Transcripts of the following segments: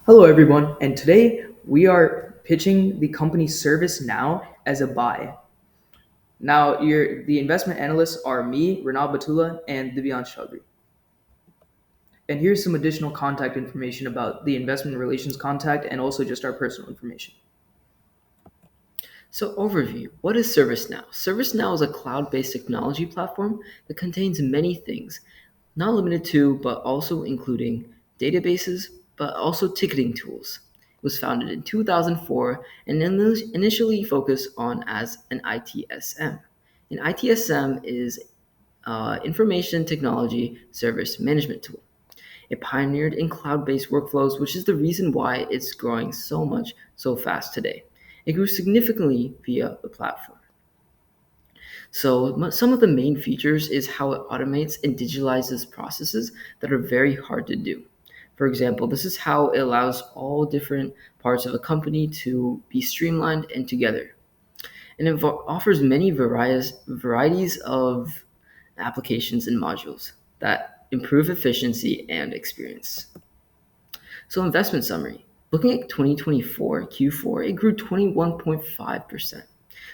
Hello, everyone, and today we are pitching the company ServiceNow as a buy. Now, the investment analysts are me, Renal Batula, and Divyan Chaudhry. And here's some additional contact information about the investment relations contact and also just our personal information. So, overview, what is ServiceNow? ServiceNow is a cloud based technology platform that contains many things, not limited to, but also including databases, but also ticketing tools. It was founded in 2004 and initially focused on as an ITSM. An ITSM is Information Technology Service Management Tool. It pioneered in cloud based workflows, which is the reason why it's growing so much so fast today. It grew significantly via the platform. So, some of the main features is how it automates and digitalizes processes that are very hard to do. For example, this is how it allows all different parts of a company to be streamlined and together. And it offers many varieties of applications and modules that improve efficiency and experience. So, investment summary. Looking at 2024 Q4, it grew 21.5%.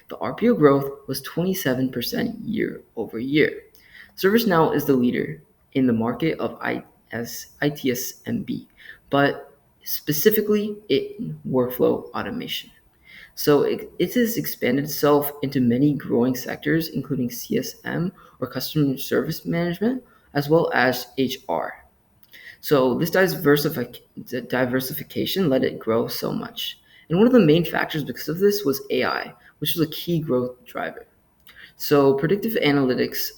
The RPO growth was 27% year over year. ServiceNow is the leader in the market of ITSMB, but specifically in workflow automation. So it has expanded itself into many growing sectors, including CSM or customer service management, as well as HR. So this diversification let it grow so much. And one of the main factors because of this was AI, which was a key growth driver. So predictive analytics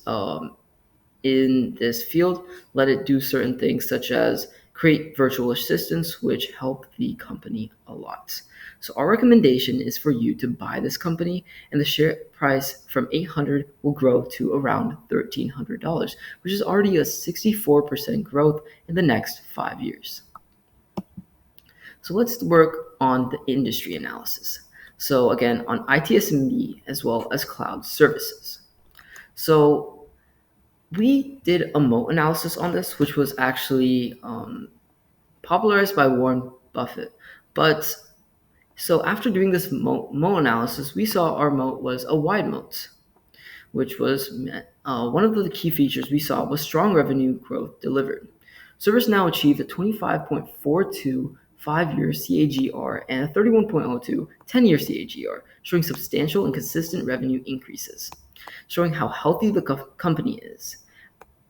in this field let it do certain things such as create virtual assistants, which help the company a lot. So our recommendation is for you to buy this company, and the share price from 800 will grow to around $1,300, which is already a 64% growth in the next 5 years. So let's work on the industry analysis. So again, on ITSMB as well as cloud services. So we did a moat analysis on this, which was actually popularized by Warren Buffett. But so after doing this moat analysis, we saw our moat was a wide moat, which was one of the key features we saw was strong revenue growth delivered. ServiceNow achieved a 25.42 5-year CAGR and a 31.02 10-year CAGR, showing substantial and consistent revenue increases, showing how healthy the company is.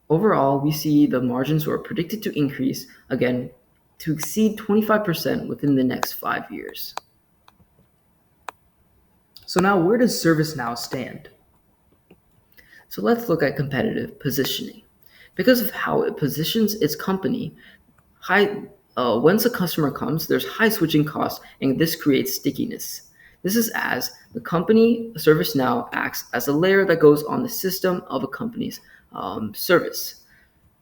Overall, we see the margins were predicted to increase again to exceed 25% within the next 5 years. So, now where does ServiceNow stand? So let's look at competitive positioning. Because of how it positions its company, high once a customer comes, there's high switching costs, and this creates stickiness. This is as the company ServiceNow acts as a layer that goes on the system of a company's service.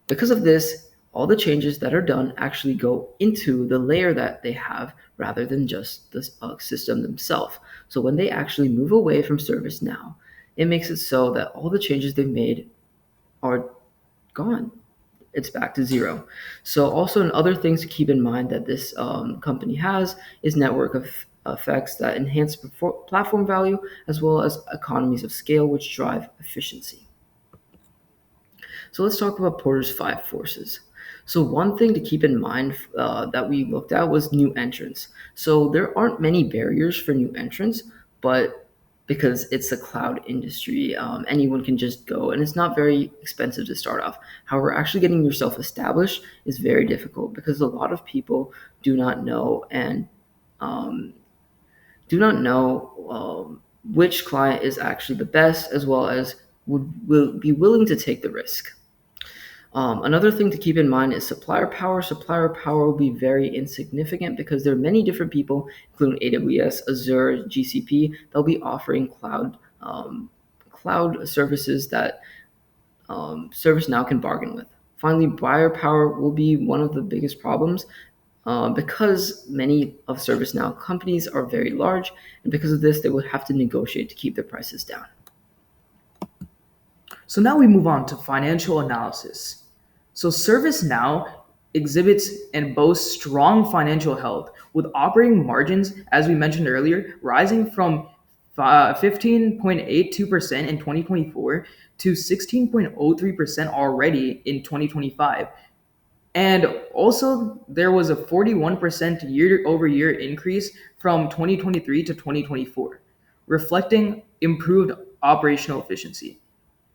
Because of this, all the changes that are done actually go into the layer that they have rather than just the system themselves. So when they actually move away from ServiceNow, it makes it so that all the changes they've made are gone. It's back to zero. So also, other things to keep in mind that this company has is network of effects that enhance platform value as well as economies of scale, which drive efficiency. So let's talk about Porter's five forces. So one thing to keep in mind that we looked at was new entrants. So there aren't many barriers for new entrants, but because it's a cloud industry, anyone can just go, and it's not very expensive to start off. However, actually getting yourself established is very difficult because a lot of people do not know and um, do not know which client is actually the best, as well as will be willing to take the risk. Another thing to keep in mind is supplier power. Supplier power will be very insignificant because there are many different people, including AWS, Azure, GCP, they'll be offering cloud services that ServiceNow can bargain with. Finally, buyer power will be one of the biggest problems because many of ServiceNow companies are very large, and because of this, they would have to negotiate to keep their prices down. So, now we move on to financial analysis. So, ServiceNow exhibits and boasts strong financial health, with operating margins, as we mentioned earlier, rising from 15.82% in 2024 to 16.03% already in 2025. And also, there was a 41% year over year increase from 2023 to 2024, reflecting improved operational efficiency.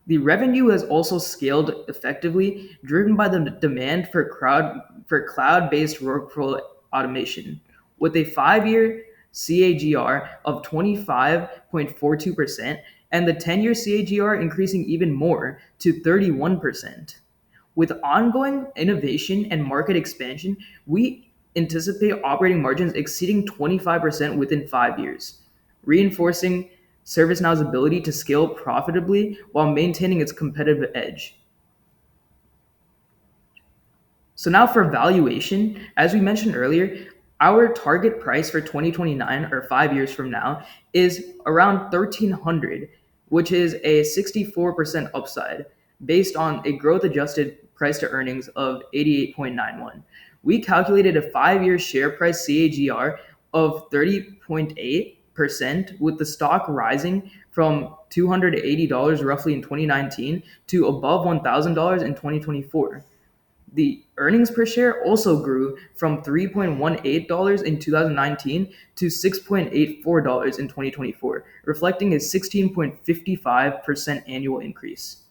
The revenue has also scaled effectively, driven by the demand for cloud-based workflow automation, with a 5-year CAGR of 25.42% and the 10-year CAGR increasing even more to 31%. With ongoing innovation and market expansion, we anticipate operating margins exceeding 25% within 5 years, reinforcing ServiceNow's ability to scale profitably while maintaining its competitive edge. So now for valuation, as we mentioned earlier, our target price for 2029 or 5 years from now is around 1300, which is a 64% upside based on a growth adjusted price to earnings of 88.91. We calculated a 5-year share price CAGR of 30.8% with the stock rising from $280 roughly in 2019 to above $1,000 in 2024. The earnings per share also grew from $3.18 in 2019 to $6.84 in 2024, reflecting a 16.55% annual increase.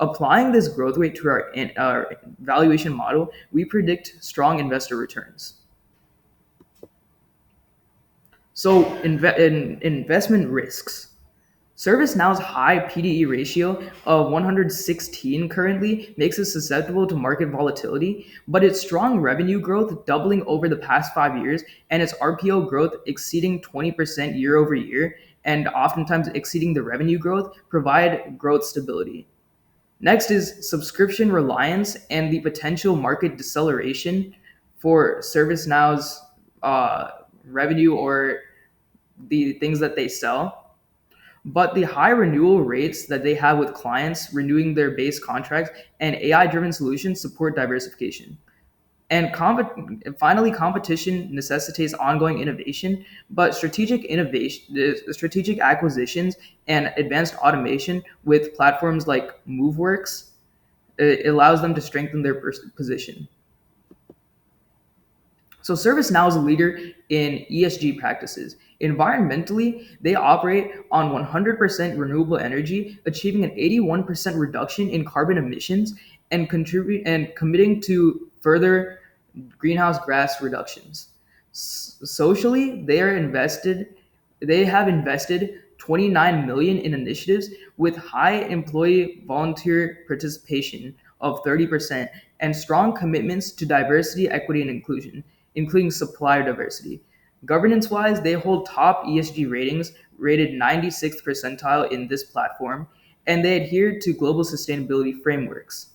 Applying this growth rate to our valuation model, we predict strong investor returns. So, investment risks. ServiceNow's high PDE ratio of 116 currently makes it susceptible to market volatility, but its strong revenue growth, doubling over the past 5 years, and its RPO growth exceeding 20% year over year, and oftentimes exceeding the revenue growth, provide growth stability. Next is subscription reliance and the potential market deceleration for ServiceNow's revenue or the things that they sell. But the high renewal rates that they have with clients renewing their base contracts and AI driven solutions support diversification. And finally, competition necessitates ongoing innovation, but strategic acquisitions, and advanced automation with platforms like MoveWorks, it allows them to strengthen their position. So ServiceNow is a leader in ESG practices. Environmentally, they operate on 100% renewable energy, achieving an 81% reduction in carbon emissions and committing to further greenhouse gas reductions. Socially, they have invested 29 million in initiatives with high employee volunteer participation of 30% and strong commitments to diversity, equity, and inclusion, including supplier diversity. Governance wise, they hold top ESG ratings, rated 96th percentile in this platform, and they adhere to global sustainability frameworks.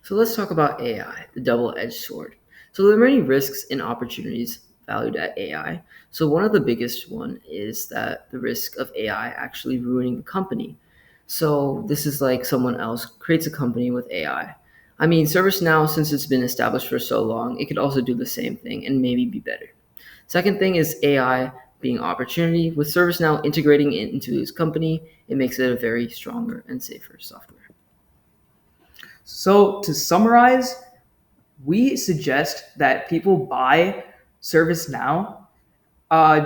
So let's talk about AI, the double-edged sword. So there are many risks and opportunities valued at AI. So one of the biggest one is that the risk of AI actually ruining the company. So this is like someone else creates a company with AI. I mean, ServiceNow, since it's been established for so long, it could also do the same thing and maybe be better. Second thing is AI being opportunity. With ServiceNow integrating it into its company, it makes it a very stronger and safer software. So to summarize, we suggest that people buy ServiceNow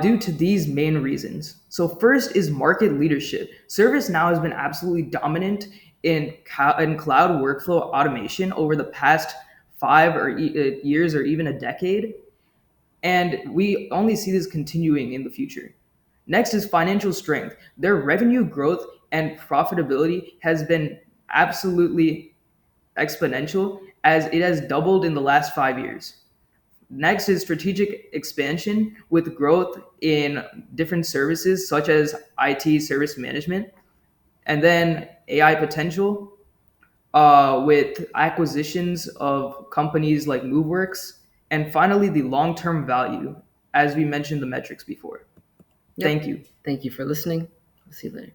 due to these main reasons. So first is market leadership. ServiceNow has been absolutely dominant in cloud workflow automation over the past years or even a decade, and we only see this continuing in the future. Next is financial strength. Their revenue growth and profitability has been absolutely exponential as it has doubled in the last 5 years. Next is strategic expansion with growth in different services such as IT service management, and then AI potential with acquisitions of companies like MoveWorks, and finally the long-term value, as we mentioned the metrics before. Yep. Thank you. Thank you for listening. I'll see you later.